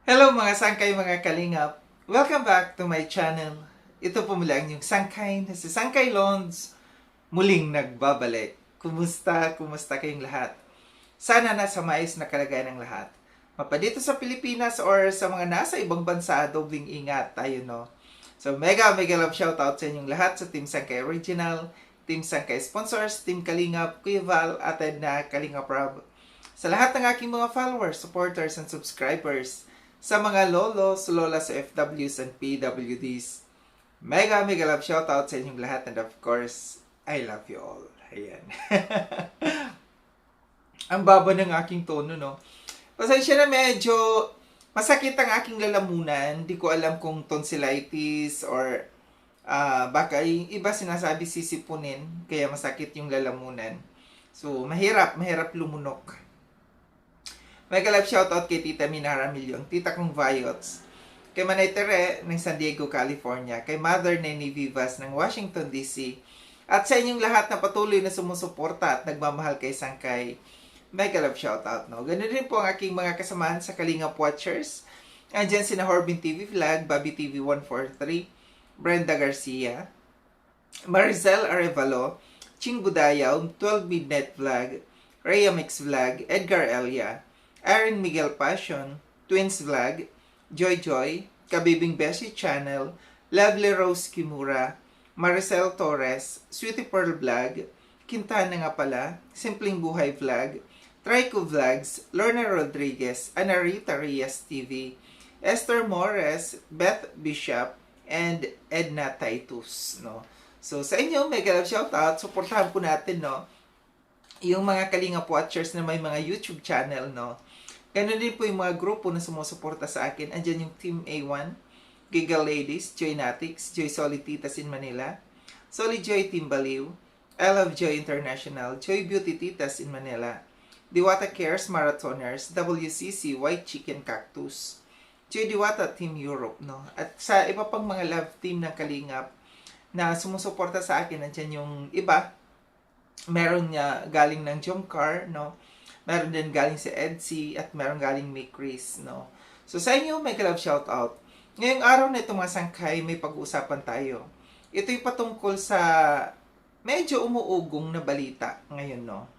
Hello mga sangkay, mga kalingap. Welcome back to my channel. Ito po muli ang inyong sangkay na si Sangkay Lons muling nagbabalik. Kumusta? Kumusta kayong lahat? Sana nasa maayos na kalagayan ng lahat. Mapadito sa Pilipinas or sa mga nasa ibang bansa, dobling ingat tayo, no? So mega love shoutout sa inyong lahat sa Team Sangkay Original, Team Sangkay Sponsors, Team Kalingap, Kuya Val, at na Kalingap Rob. Sa lahat ng aking mga followers, supporters, and subscribers, sa mga lolos, lolas, FWs, and PWDs. Mega love shoutout sa inyong lahat, and of course, I love you all. Ayan. Ang baba ng aking tono, no? Pasensya na, medyo masakit ang aking lalamunan. Di ko alam kung tonsillitis or baka yung iba sinasabi sisipunin, kaya masakit yung lalamunan. So, mahirap lumunok. Mega love shoutout kay Tita Mina Ramillo, ang tita kong Viots. Kay Manay Tere ng San Diego, California. Kay Mother Nenny Vivas ng Washington, D.C. At sa inyong lahat na patuloy na sumusuporta at nagmamahal kay Sangkay, mega love shoutout, no? Ganun din po ang aking mga kasamahan sa Kalingap Watchers. Andyan sina Horbin TV Vlog, Bobby TV 143, Brenda Garcia, Maricel Arevalo, Ching Budayaw, 12 Midnight Vlog, Rhea Mix Vlog, Edgar Elia, Aaron Miguel Passion, Twins Vlog, Joy Joy, Kabibing Beshi Channel, Lovely Rose Kimura, Maricel Torres, Sweetie Pearl Vlog, Quintana nga pala, Simpleng Buhay Vlog, Trico Vlogs, Lorna Rodriguez, Anarita Reyes TV, Esther Morres, Beth Bishop, and Edna Titus, no? So, sa inyo, mega love shoutout. Supportahan po natin, no? Yung mga Kalingap Watchers na may mga YouTube channel, no? Ganun din po yung mga grupo na sumusuporta sa akin. Andyan yung Team A1, Giga Ladies, Joy Natics, Joy Solititas in Manila, Solid Joy Team Baliw, I Love Joy International, Joy Beauty Titas in Manila, Diwata Cares Marathoners, WCC White Chicken Cactus, Joy Diwata Team Europe, no? At sa iba pang mga love team ng Kalingap na sumusuporta sa akin, andyan yung iba. Meron niya galing ng Jomcar, no? Meron din galing si Edsy at meron galing may Chris, no? So sa inyo, may love shoutout. Ngayong araw na itong mga sangkay, may pag-uusapan tayo. Ito'y patungkol sa medyo umuugong na balita ngayon, no?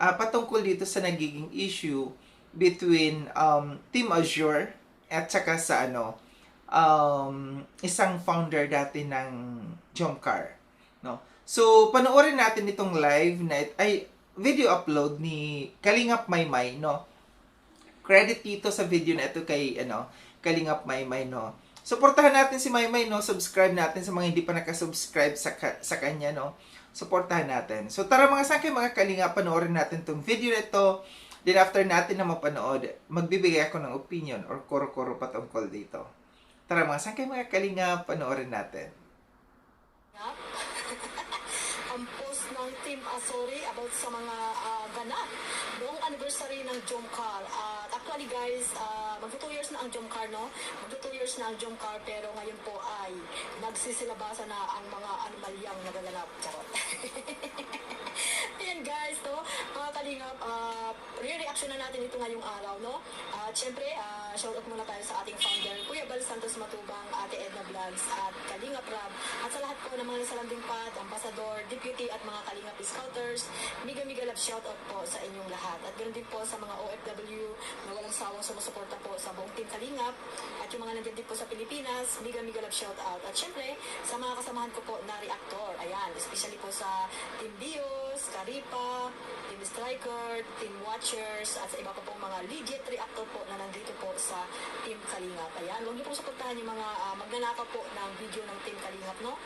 Patungkol dito sa nagiging issue between Team Azure at saka sa isang founder dati ng Jomcar, no? So, panoorin natin itong live na video upload ni Kalingap Maymay, no? Credit dito sa video na ito kay Kalingap Maymay, no? Suportahan natin si Maymay, no? Subscribe natin sa mga hindi pa nakasubscribe sa kanya, no? Suportahan natin. So tara mga sangkay, mga Kalingap, panoorin natin itong video na ito. Then after natin na mapanood, magbibigay ako ng opinion or koro-koro patungkol dito. Tara mga sangkay, mga Kalingap, panoorin natin. Ang post ng Team Azure about sa mga ganap noong anniversary ng Jomcar. Actually guys, magto 2 years na ang Jomcar, no? Magto 2 years na ang Jomcar, pero ngayon po ay nagsisilabasa na ang mga anomalyang nagaganap. Charot. Ayan guys, no? Mga Kalingap, re-reaction na natin ito ngayong araw, no? Siyempre, shoutout muna tayo sa ating founder, Kuya Bal Santos Matubang, Ate Edna Vlogs, at Kalingap Rab, at sa lahat po ng mga nasa landing pad, ambassador, deputy, at mga Kalingap Scouters, mega love shoutout po sa inyong lahat. At ganoon din po sa mga OFW na walang sawang sumusuporta po sa buong Team Kalingap, at yung mga nandiyan din po sa Pilipinas, mega love shoutout. At syempre, sa mga kasamahan ko po na reactor, ayan, especially po sa Team Bios, Karipa, Team Striker, Team Watchers, at sa iba pa pong mga legit reactor po na nandito po sa Team Kalingap. Ayan, huwag niyo pong suportahan yung mga magnanakaw po ng video ng Team Kalingap, no?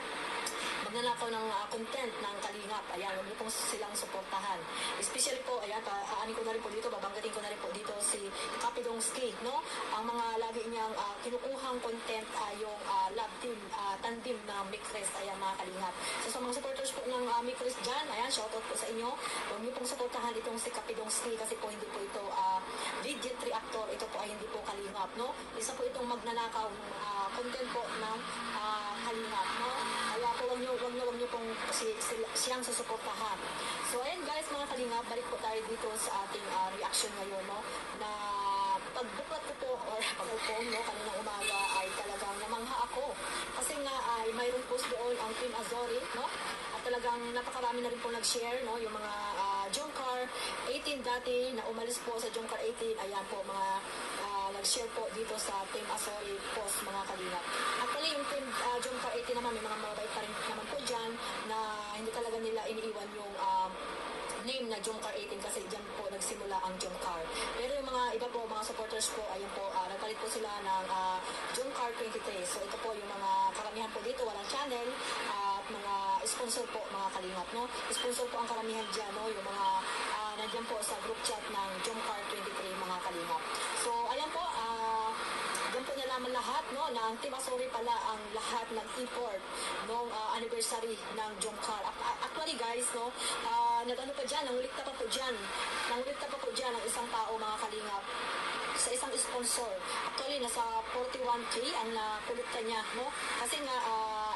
Magnanakaw ng content ng Kalingap. Ayan, huwag niyo pong silang suportahan. Especially po, ayan, aanin ko na rin po dito, babanggatin ko na rin po dito si Kapidongski, no? Ang mga lagi niyang kinukuhang content yung love team, tandem na Micrest, ayan mga Kalingap. So sa mga supporters po ng Micrest dyan, ayan, shoutout po sa inyo. Huwag niyo pong suportahan itong si Kapidongski kasi po hindi po ito legit reactor, ito po ay hindi po Kalingap, no? Isa po itong magnanakaw ng content po ng Kalingap, no? Kaya po huwag niyo pong siyang susuportahan. So ayan guys, mga Kalingap, balik po tayo dito sa ating reaction ngayon, no? Na pagbuklat ko po or pag-upo doon, no, kaninang umaga ay talagang namangha ako. Kasi nga ay mayroong post doon ang Team Azori, no? At talagang napakarami na rin po nag-share, no, yung mga Jomcar 18 dati na umalis po sa Jomcar 18. Ayan po, mga nag-share po dito sa Team Azori post, mga kalingap. Actually, yung Team Jomcar 18 naman, may mga mabait pa rin naman po dyan na hindi talaga nila iniiwan yung name na Jomcar 18 kasi dyan po nagsimula ang Jomcar. Pero yung mga iba po, mga supporters po, ayun po, nagpalit po sila ng Jomcar 23. So ito po yung mga karamihan po dito, walang channel, at mga sponsor po, mga kalingap, no? Sponsor po ang karamihan dyan, no? Yung mga nandiyan po sa group chat ng Jomcar 23, mga kalingap. So ayan po, diyan po nalaman lahat, no, na ang Team Azori pala ang lahat nag-import nung anniversary ng Jomcar. Actually guys, no, nag-ano pa dyan, nangulikta pa po dyan. Nangulikta pa po dyan ang isang tao, mga kalingap, sa isang sponsor. Actually, nasa 41K ang nakulikta niya, no? Kasi nga,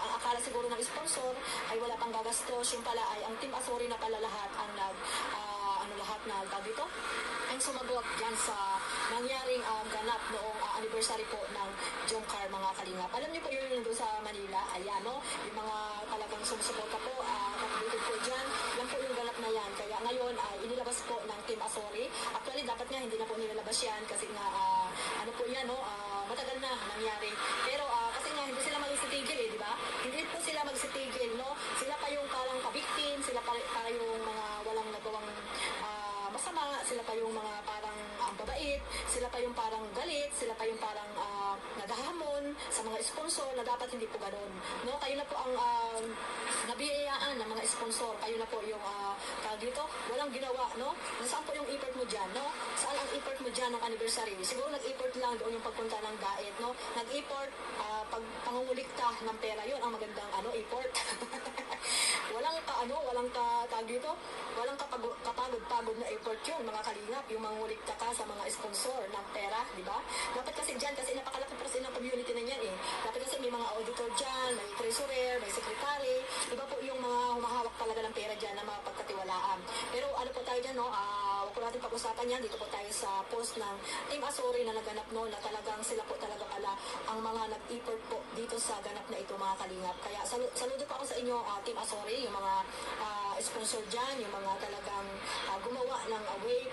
ang akala siguro ng sponsor ay wala pang gagastos. Yung pala ay ang Team Azori na pala lahat ang lahat na tawag dito? Ang sumagot dyan sa nangyaring ganap noong anniversary po ng Jomcar, mga kalingap. Alam niyo po yun doon sa Manila, ayan, no? Yung mga talagang sumusuporta po, kapatid po dyan, yan po yung ganap na yan. Kaya ngayon ay inilabas po ng Team Azori. Actually, dapat nga hindi na po nilalabas yan kasi nga, ano po yan, no? Matagal na nangyari. Pero kasi nga hindi sila magsitigil, di ba? Hindi po sila magsitigil, no? Sila pa yung parang pabiktim, sila pa yung mga walang nagawang masama, sila pa yung mga parang babait, sila pa yung parang galit, sila pa yung parang naghahamon sa mga sponsor na dapat hindi po ganun, no? Kayo na po ang nabiyayaan ng mga sponsor, kayo na po yung dito, walang ginawa, no? Saan po yung effort mo dyan, no? Saan ang effort mo dyan ng anniversary? Siguro nag-effort lang doon yung pagpunta ng Daet, no? Nag-effort, pangungulikta ng pera, yun ang magandang effort. walang tag dito, walang kapagod-pagod na effort yun, mga kalingap, yung mangulikta ka sa mga sponsor ng pera, di ba? Dapat kasi dyan, kasi napakalaki pa ng community na yan eh. Dapat kasi may mga auditor dyan, may treasurer, may secretary, iba po yung mga humahawak talaga ng pera dyan na mapagkatiwalaan. Pero ano po tayo dyan, no? Huwag po natin pag-usapan yan, dito po tayo sa post ng Team Azori na naganap, no? Na talagang sila po talaga pala ang mga nag-effort po dito sa ganap na ito, mga kalingap. Kaya saludo po ako sa inyo, Team Azori, yung mga sponsor dyan, yung mga talagang gumawa ng way,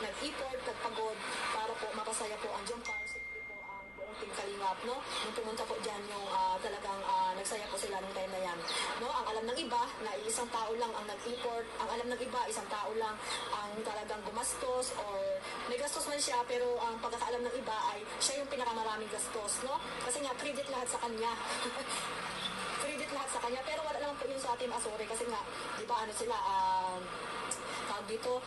nag-effort, nagpagod para po mapasaya po ang Jomcar, siyempre po ang buong Team Kalingap, no? Nung pumunta po dyan yung talagang nagsaya po sila nung time na yan, no? Ang alam ng iba na isang tao lang ang nag-effort, ang alam ng iba isang tao lang ang talagang gumastos or may gastos man siya, pero ang pagkakaalam ng iba ay siya yung pinakamaraming gastos, no? Kasi nga credit lahat sa kanya. Credit lahat sa kanya, pero wala naman po yun sa Team Azori kasi nga, di ba, ano sila, dito,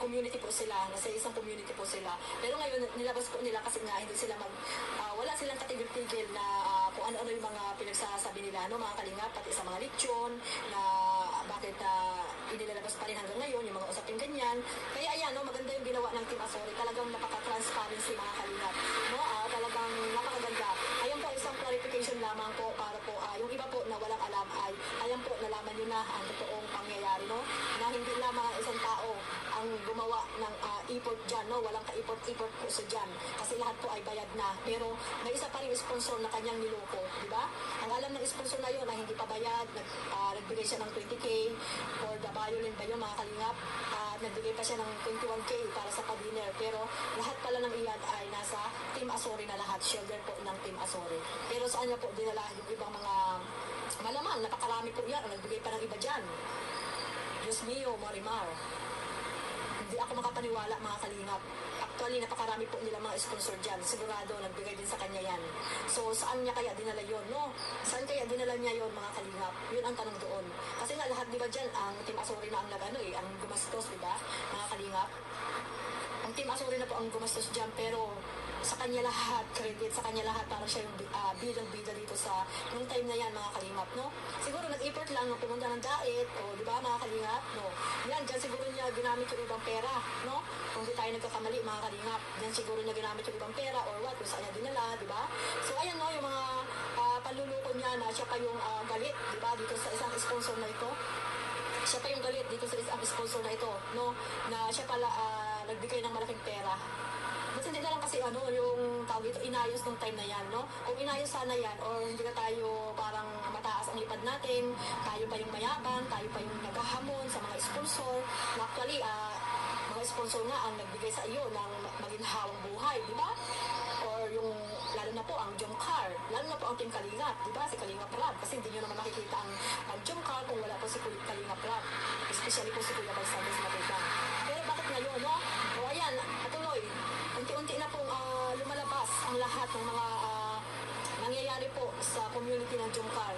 community po sila, nasa isang community po sila. Pero ngayon, nilabas po nila kasi nga hindi sila wala silang katigil-tigil na kung ano-ano yung mga pinagsasabi nila, no, mga kalingap, pati sa mga lechon, na bakit inilalabas pa rin hanggang ngayon, yung mga usaping ganyan. Kaya ayan, no, maganda yung ginawa ng Team Azori, talagang napaka-transparency, mga kalingap, no, talagang napakaganda. Ayan po, isang clarification lamang po para po, yung iba po na walang alam ay, ayan po, nalaman nyo na ang totoong pangyayari, no, na hindi lamang isang tao ang gumawa ng effort dyan, no? Walang ka-effort po sa dyan. Kasi lahat po ay bayad na. Pero may isa pa rin sponsor na kanyang niloko, di ba? Ang alam ng sponsor na yun na hindi pa bayad, nagbigay siya ng 20K for the violin ba yun, mga kalingap? Nagbigay pa siya ng 21K para sa pa-dinner. Pero lahat pala ng iyan ay nasa Team Azori na lahat. Shoulder po ng Team Azori. Pero saan niya po dinala yung ibang mga malamang, napakarami po yan. Nagbigay pa ng iba dyan. Diyos mio, Marimar. Hindi ako makapaniwala, mga kalingap. Actually, napakarami po nila mga sponsor dyan. Sigurado, nagbigay din sa kanya yan. So, saan niya kaya dinala yon, no? Saan kaya dinala niya yon, mga kalingap? Yun ang tanong doon. Kasi nga, lahat, di ba dyan, ang Team Azori na ang ang gumastos, di ba, mga kalingap? Ang Team Azori na po ang gumastos dyan, pero sa kanya lahat, credit sa kanya lahat, parang siya yung bidang-bida dito sa nung time na yan, mga kalingap, no? Siguro nag-effort lang nung pumunta ng Daet, o di ba, mga kalingap, no? Yan, dyan siguro niya ginamit yung ibang pera, no? Kung di tayo nagkakamali, mga kalingap, dyan siguro niya ginamit yung ibang pera or what, kung saan niya dinala, di ba? So, ayan, no, yung mga panluluko niya na siya pa yung galit, di ba, dito sa isang sponsor na ito. Siya pa yung galit dito sa isang sponsor na ito, no? Na siya pala nagbigay ng malaking pera. But hindi na lang kasi yung tawag ito, inayos nung time na yan, no? Kung inayos sana yan, or hindi na tayo parang mataas ang lipad natin, tayo pa yung mayabang, tayo pa yung naghahamon sa mga sponsor, na actually, mga sponsor nga ang nagbigay sa iyo ng maginhawang buhay, di ba? Or yung, lalo na po ang Jomcar, lalo na po ang Team Kalingap, di ba? Si Kalingap Rab, kasi hindi nyo naman makikita ang Jomcar kung wala po si Kalingap Rab, especially po si Kuya Balsantes Matubang. Pero bakit ngayon, no? O ayan, patuloy, unti-unti na pong lumalabas ang lahat ng mga nangyayari po sa community ng Jomcar.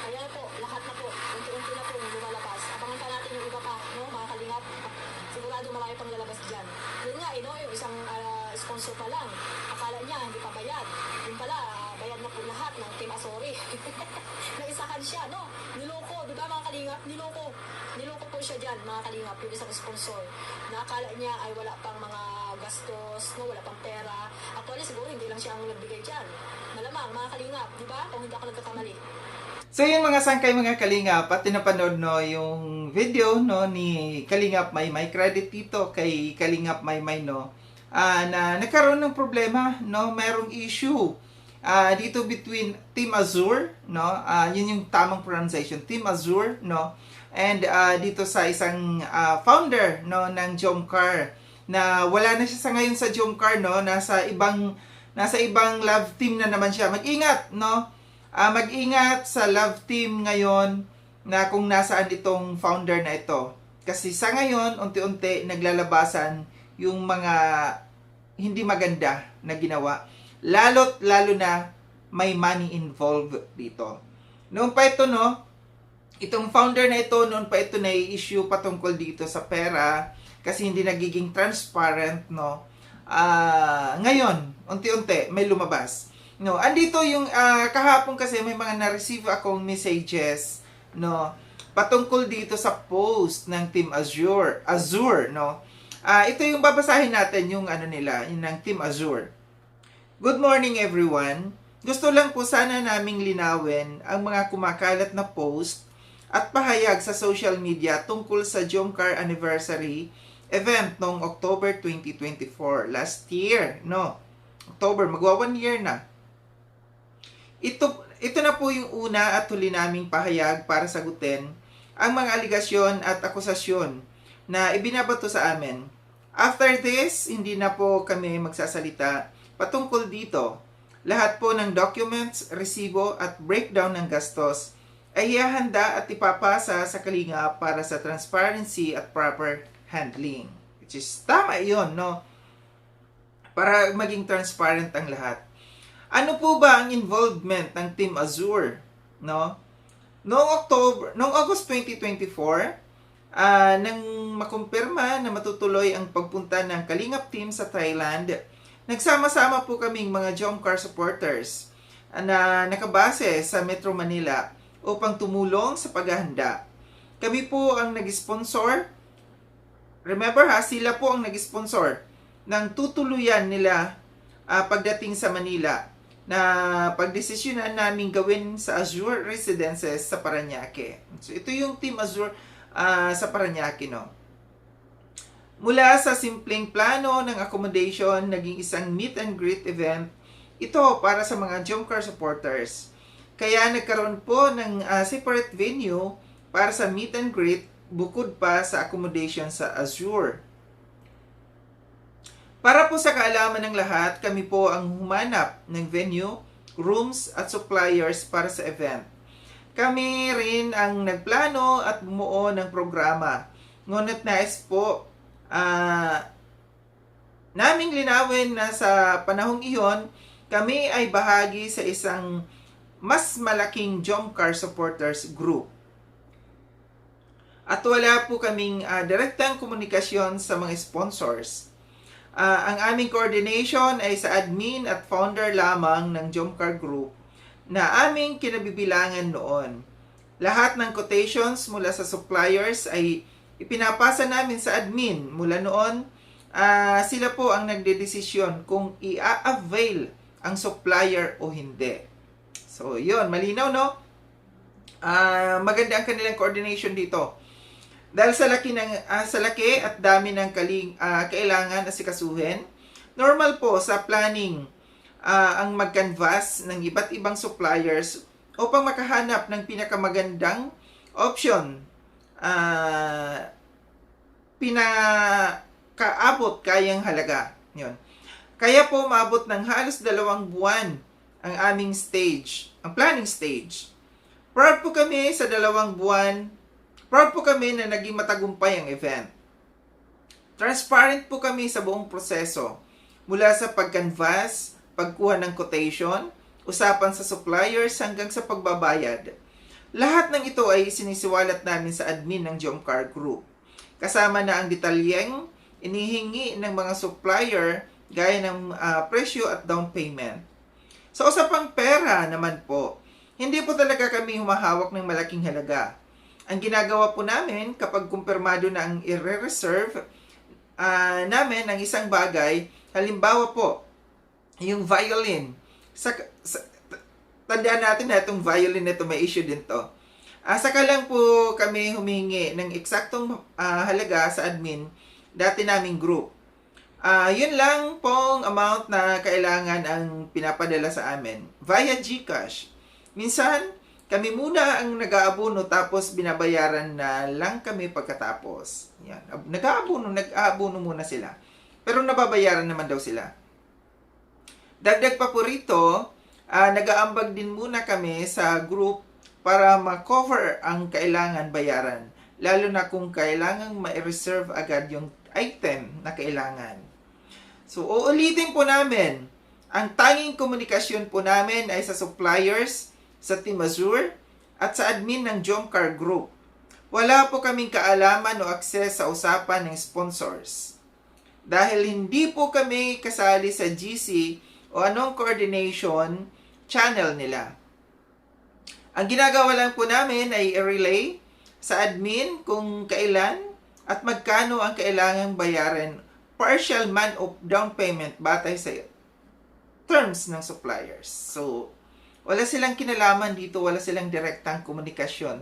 Kaya na po, lahat na po, unti-unti na po lumalabas. Abangan pa natin yung iba pa, no, mga Kalingap. Sigurado marami pang lalabas dyan. Yun nga, yung isang sponsor pa lang. Akala niya, hindi pa bayad. Yung pala, bayad na po lahat ng Team Asori. Naisahan siya, no? Niloko, di ba mga Kalingap? Niloko. Niloko po siya dyan, mga Kalingap, yung isang sponsor. Nakakala niya ay wala pang mga gastos, no? Wala pang pera. Actually, siguro hindi lang siya ang nagbigay dyan. Malamang, mga Kalingap, di ba? Kung hindi ako nagkakamali. So yun mga sangkay mga Kalingap, at tinapanood no yung video no ni Kalingap Maymay, credit dito kay Kalingap Maymay no, na nagkaroon ng problema no, mayroong issue dito between Team Azure no, yun yung tamang pronunciation, Team Azure no, and dito sa isang founder no ng Jomcar, na wala na siya sa ngayon sa Jomcar no, nasa ibang love team na naman siya. Mag-ingat no, mag-ingat sa love team ngayon na kung nasaan itong founder na ito. Kasi sa ngayon, unti-unti naglalabasan yung mga hindi maganda na ginawa. Lalo na may money involved dito. Noon pa ito, no, itong founder na ito, noon pa ito na-issue patungkol dito sa pera kasi hindi nagiging transparent, no. Ngayon, unti-unti may lumabas. No, andito yung kahapon kasi may mga na-receive akong messages no patungkol dito sa post ng Team Azure no. Ito yung babasahin natin yung nila, yung ng Team Azure. Good morning everyone. Gusto lang po sana naming linawin ang mga kumakalat na post at pahayag sa social media tungkol sa Jomcar anniversary event noong October 2024 last year no. October, magwa 1 year na. Ito na po yung una at huli naming pahayag para sagutin ang mga aligasyon at akusasyon na ibinabato sa amin. After this, hindi na po kami magsasalita patungkol dito. Lahat po ng documents, resibo at breakdown ng gastos ay ihahanda at ipapasa sa Kalingap para sa transparency at proper handling. Which is tama yun, no? Para maging transparent ang lahat. Ano po ba ang involvement ng Team Azure, no? Noong August 2024, nang makumpirma na matutuloy ang pagpunta ng Kalingap team sa Thailand, nagsama-sama po kaming mga Jomcar supporters na nakabase sa Metro Manila upang tumulong sa paghahanda. Kami po ang nag-sponsor. Remember sila po ang nag-sponsor ng tutuluyan nila pagdating sa Manila na pagdesisyonan namin gawin sa Azure Residences sa Parañaque. So ito yung Team Azure sa Parañaque, no. Mula sa simpleng plano ng accommodation, naging isang meet and greet event ito para sa mga Jomcar supporters. Kaya nagkaroon po ng separate venue para sa meet and greet bukod pa sa accommodation sa Azure. Para po sa kaalaman ng lahat, kami po ang humanap ng venue, rooms at suppliers para sa event. Kami rin ang nagplano at bumuo ng programa. Ngunit nais po naming linawin na sa panahong iyon, kami ay bahagi sa isang mas malaking Jomcar supporters group. At wala po kaming direktang komunikasyon sa mga sponsors. Ang aming coordination ay sa admin at founder lamang ng Jomcar Group na aming kinabibilangan noon. Lahat ng quotations mula sa suppliers ay ipinapasa namin sa admin. Mula noon, sila po ang nagdedesisyon kung i-avail ang supplier o hindi. So, yun. Malinaw, no? Maganda ang kanilang coordination dito. Dahil sa laki at dami ng kailangan asikasuhin, normal po sa planning ang mag-canvas ng iba't ibang suppliers upang makahanap ng pinakamagandang option, pinakaabot kayang halaga. Yun. Kaya po maabot ng halos 2 buwan ang aming stage, ang planning stage. Proud po kami sa 2 buwan. Proud po kami na naging matagumpay ang event. Transparent po kami sa buong proseso. Mula sa pag-canvas, pagkuha ng quotation, usapan sa suppliers hanggang sa pagbabayad. Lahat ng ito ay sinisiwalat namin sa admin ng Jomcar Group. Kasama na ang detalyeng inihingi ng mga supplier gaya ng presyo at down payment. Sa usapang pera naman po, hindi po talaga kami humahawak ng malaking halaga. Ang ginagawa po namin kapag kumpirmado na ang i-reserve namin ng isang bagay, halimbawa po, yung violin. Tandaan natin na itong violin na ito, may issue din to. Saka lang po kami humingi ng eksaktong halaga sa admin dati naming group. Yun lang pong amount na kailangan ang pinapadala sa amin via GCash. Minsan, kami muna ang nag-aabono tapos binabayaran na lang kami pagkatapos. Yan. Nag-aabono muna sila. Pero nababayaran naman daw sila. Dagdag pa po rito, nag-aambag din muna kami sa group para ma-cover ang kailangan bayaran. Lalo na kung kailangang ma-reserve agad yung item na kailangan. So, uulitin po namin, ang tanging komunikasyon po namin ay sa suppliers, sa Team Azure, at sa admin ng Jomcar Group. Wala po kaming kaalaman o access sa usapan ng sponsors. Dahil hindi po kami kasali sa GC o anong coordination channel nila. Ang ginagawa lang po namin ay i-relay sa admin kung kailan at magkano ang kailangang bayaran partial man of down payment batay sa terms ng suppliers. So, wala silang kinalaman dito, wala silang direktang komunikasyon.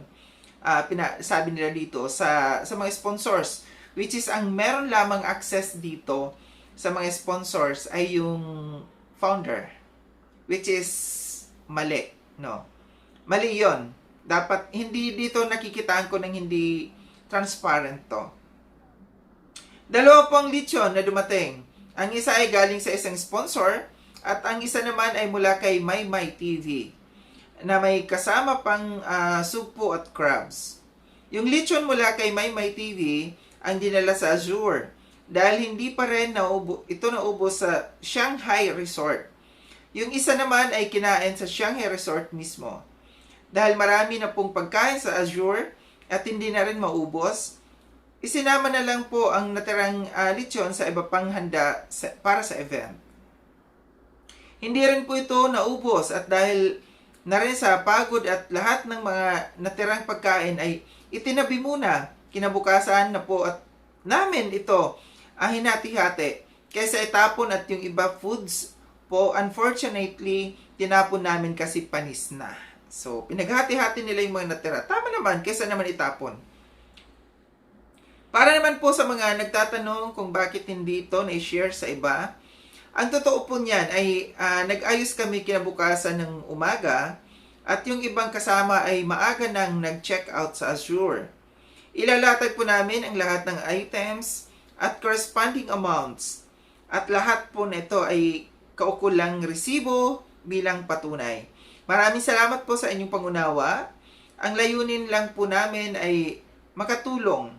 Sabi nila dito sa mga sponsors, which is ang meron lamang access dito sa mga sponsors ay yung founder, which is mali, no? Mali yon. Dapat, hindi dito nakikitaan ko ng hindi transparent to. 2 pong lechon na dumating. Ang isa ay galing sa isang sponsor at ang isa naman ay mula kay Maymay TV na may kasama pang supo at crabs. Yung lechon mula kay Maymay TV ang dinala sa Azure dahil hindi pa rin ito naubos sa Shanghai Resort. Yung isa naman ay kinain sa Shanghai Resort mismo. Dahil marami na pong pagkain sa Azure at hindi na rin maubos, isinama na lang po ang natirang lechon sa iba pang handa para sa event. Hindi rin po ito naubos at dahil na rin sa pagod at lahat ng mga natirang pagkain ay itinabi muna. Kinabukasan na po at namin ito hinati-hati kaysa itapon at yung iba foods po unfortunately tinapon namin kasi panis na. So, pinaghati-hati nila yung mga natira. Tama naman, kaysa naman itapon. Para naman po sa mga nagtatanong kung bakit hindi ito na-share sa iba, ang totoo po niyan ay nag-ayos kami kinabukasan ng umaga at yung ibang kasama ay maaga nang nag-check out sa Azure. Ilalatag po namin ang lahat ng items at corresponding amounts at lahat po nito ay kaukulang resibo bilang patunay. Maraming salamat po sa inyong pangunawa. Ang layunin lang po namin ay makatulong,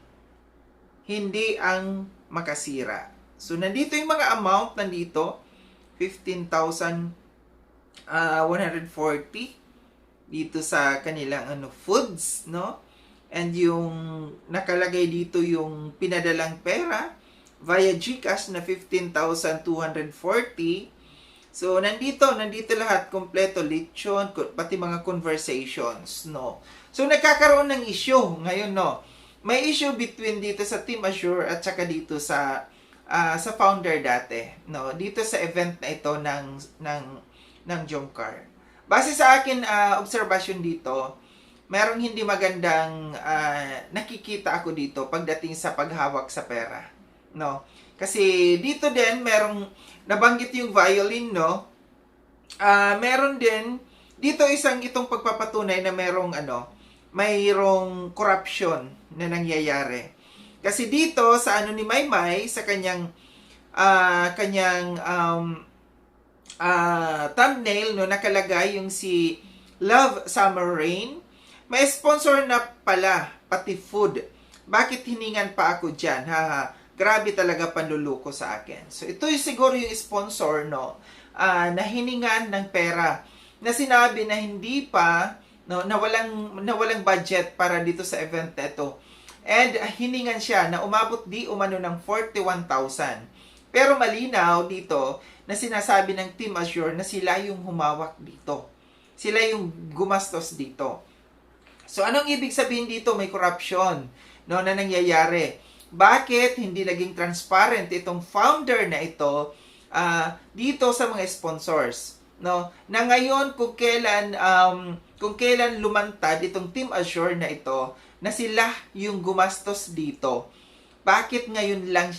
hindi ang makasira. So, nandito yung mga amount, nandito, 15,140 dito sa kanilang foods, no? And yung nakalagay dito yung pinadalang pera via GCash na 15,240. So, nandito lahat, kompleto, lechon, pati mga conversations, no? So, nagkakaroon ng issue ngayon, no? May issue between dito sa Team Azure at saka dito sa founder dati, no? Dito sa event na ito ng Jomcar. Base sa akin, observation dito, merong hindi magandang nakikita ako dito pagdating sa paghawak sa pera, no? Kasi dito din, merong, nabanggit yung violin, no? Meron din, dito itong pagpapatunay na mayroong corruption na nangyayari. Kasi dito, sa ano ni Maymay, sa kanyang thumbnail, no, nakalagay yung si Love Summer Rain. May sponsor na pala, pati food. Bakit hiningan pa ako dyan? Grabe talaga panluluko sa akin. So, ito yung siguro yung sponsor, no, na hiningan ng pera. Na sinabi na hindi pa, no, na walang budget para dito sa event ito. And hiningan siya na umabot di umano ng 41,000. Pero malinaw dito na sinasabi ng Team Azure na sila yung humawak dito. Sila yung gumastos dito. So, anong ibig sabihin dito? May corruption, no, na nangyayari. Bakit hindi naging transparent itong founder na ito dito sa mga sponsors? No? Na ngayon, kung kailan lumantad itong Team Azure na ito, na sila yung gumastos dito. Bakit ngayon lang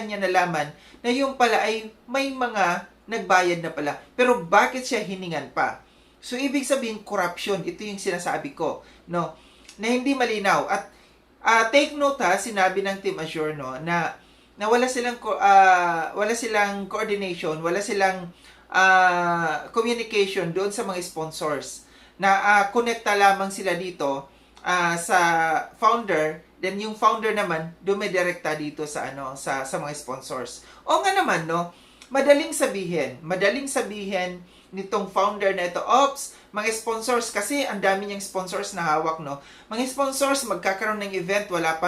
niya nalaman na yung pala ay may mga nagbayad na pala. Pero bakit siya hiningan pa? So, ibig sabihin, corruption. Ito yung sinasabi ko, no? Na hindi malinaw. At take note sinabi ng Team Azure, no, na wala silang coordination, wala silang communication doon sa mga sponsors. Na connecta lamang sila dito sa founder, then yung founder naman dumidirekta dito sa mga sponsors. O nga naman, no, madaling sabihin nitong founder na ito, mga sponsors, kasi ang dami niyang sponsors na hawak, no. Mga sponsors, magkakaroon ng event, wala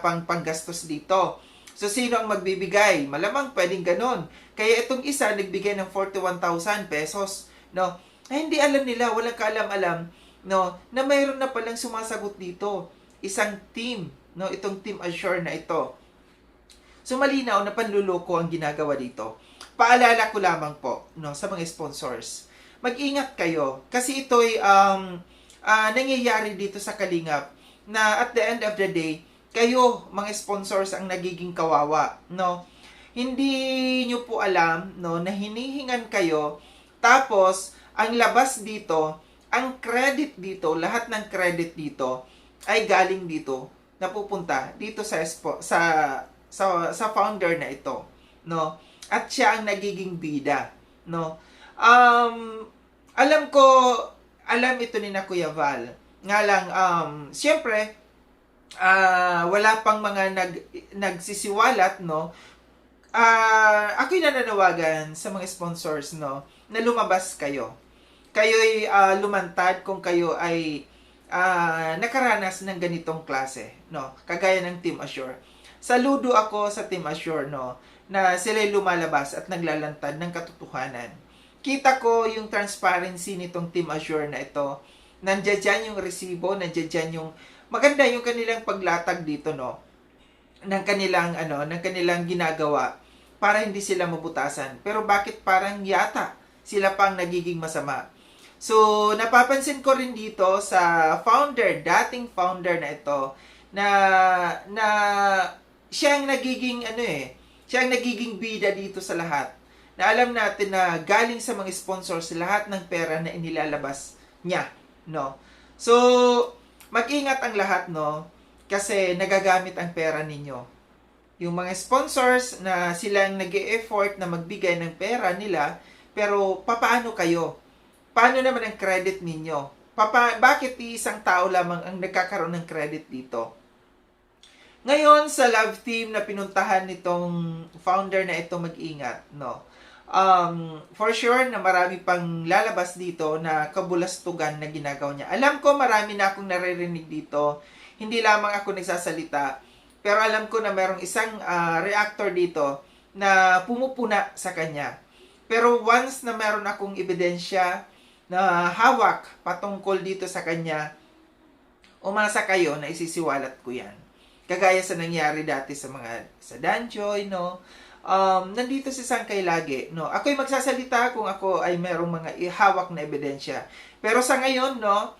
pang panggastos dito. So, sino ang magbibigay? Malamang pwedeng ganun. Kaya itong isa, nagbigay ng 41,000 pesos, no. Ay, hindi alam nila, walang kaalam-alam, no, na mayroon na palang sumasagot dito. Isang team, no, itong Team Azure na ito. So, malinaw na panluloko ang ginagawa dito. Paalala ko lamang po, no, sa mga sponsors. Mag-ingat kayo kasi ito'y nangyayari dito sa Kalingap na at the end of the day, kayo mga sponsors ang nagiging kawawa, no? Hindi nyo po alam, no, na hinihingan kayo, tapos ang labas dito, ang credit dito, lahat ng credit dito ay galing dito, napupunta dito sa founder na ito, no? At siya ang nagiging bida, no? Alam ito ni na Kuya Val. Nga lang, siyempre, wala pang mga nagsisiwalat, no? Ako'y nananawagan sa mga sponsors, no, na lumabas kayo. Kayo'y lumantad kung kayo ay nakaranas ng ganitong klase, no? Kagaya ng Team Azure. Saludo ako sa Team Azure, no, na sila'y lumalabas at naglalantad ng katotohanan. Kita ko yung transparency nitong Team Azure na ito. Nandiyan dyan yung resibo, nandiyan dyan yung maganda yung kanilang paglatag dito, no, ng kanilang ginagawa para hindi sila mabutasan. Pero bakit parang yata sila pang nagiging masama? So, napapansin ko rin dito sa dating founder na ito, na siya ang nagiging siya ang nagiging bida dito sa lahat. Na alam natin na galing sa mga sponsors lahat ng pera na inilalabas niya, no. So, mag-ingat ang lahat, no, kasi nagagamit ang pera ninyo. Yung mga sponsors na silang nag-e-effort na magbigay ng pera nila, pero papaano kayo? Paano naman ang credit ninyo? Bakit isang tao lamang ang nagkakaroon ng credit dito? Ngayon, sa love team na pinuntahan nitong founder na ito, mag-ingat, no? For sure na marami pang lalabas dito na kabulastugan na ginagawa niya. Alam ko marami na akong naririnig dito. Hindi lamang ako nagsasalita. Pero alam ko na merong isang reactor dito na pumupuna sa kanya. Pero once na meron akong ebidensya na hawak patungkol dito sa kanya, umasa kayo na isisiwalat ko yan. Kagaya sa nangyari dati sa Danjoy, no? Nandito si Sangkay lagi, no? Ako'y magsasalita kung ako ay merong mga ihawak na ebidensya. Pero sa ngayon, no,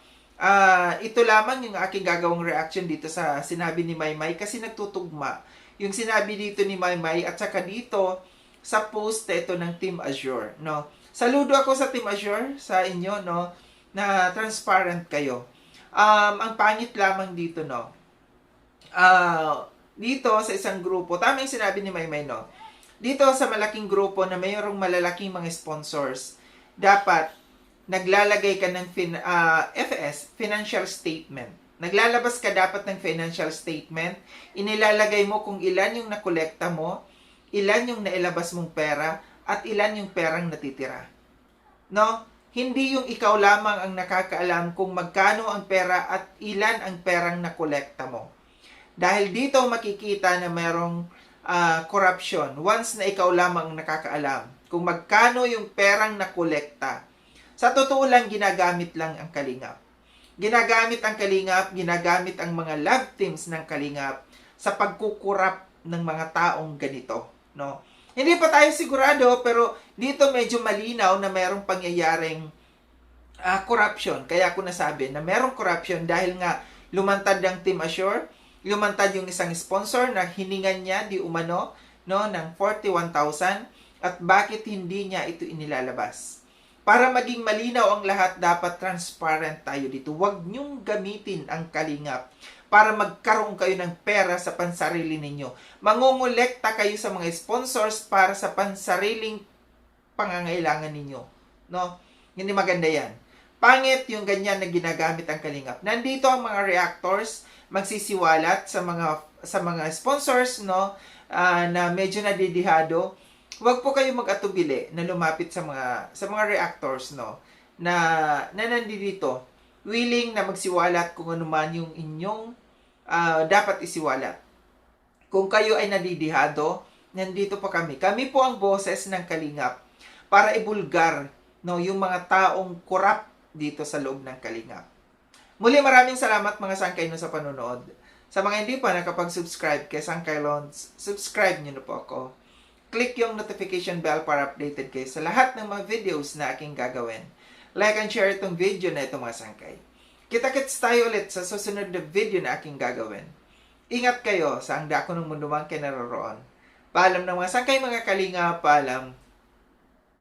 ito lamang yung aking gagawang reaction dito sa sinabi ni Maymay kasi nagtutugma yung sinabi dito ni Maymay at saka dito sa post ito ng Team Azure, no? Saludo ako sa Team Azure sa inyo, no, na transparent kayo. Ang pangit lamang dito, no. Dito sa isang grupo, tama yung sinabi ni Maymay, no. Dito sa malaking grupo na mayroong malalaking mga sponsors, dapat naglalagay ka ng FS, financial statement. Naglalabas ka dapat ng financial statement, inilalagay mo kung ilan yung nakolekta mo, ilan yung nailabas mong pera, at ilan yung perang natitira. No? Hindi yung ikaw lamang ang nakakaalam kung magkano ang pera at ilan ang perang nakolekta mo. Dahil dito makikita na mayroong corruption once na ikaw lamang ang nakakaalam kung magkano yung perang nakolekta. Sa totoo lang, ginagamit lang ang Kalingap. Ginagamit ang Kalingap, ginagamit ang mga love teams ng Kalingap sa pagkukurap ng mga taong ganito. No? Hindi pa tayo sigurado, pero dito medyo malinaw na mayroong pangyayaring corruption. Kaya ako nasabi na mayroong corruption dahil nga lumantad ang Team Azure, lumantad yung isang sponsor na hiningan niya di umano no, ng 41,000 at bakit hindi niya ito inilalabas. Para maging malinaw ang lahat, dapat transparent tayo dito. Huwag niyong gamitin ang Kalingap para magkaroon kayo ng pera sa pansarili ninyo. Mangungulekta kayo sa mga sponsors para sa pansariling pangangailangan ninyo. No? Hindi maganda yan. Pangit yung ganyan na ginagamit ang Kalingap. Nandito ang mga reactors, magsisiwalat sa mga sponsors, no, na medyo nadidihado. Huwag po kayo mag-atubili na lumapit sa mga reactors, no, na nandito, willing na magsiwalat kung ano man yung inyong dapat isiwalat. Kung kayo ay nadidihado, nandito pa kami. Kami po ang boses ng Kalingap para ibulgar, no, yung mga taong korap dito sa loob ng Kalingap. Muli, maraming salamat mga Sangkay no sa panonood. Sa mga hindi pa nakapag-subscribe kay Sangkay Loans, subscribe nyo na po ako. Click yung notification bell para updated kayo sa lahat ng mga videos na aking gagawin. Like and share itong video na ito mga Sangkay. Kita-kits tayo ulit sa susunod na video na aking gagawin. Ingat kayo sa ang dako ng mundo man kayo naroroon. Paalam ng mga Sangkay mga Kalinga, paalam.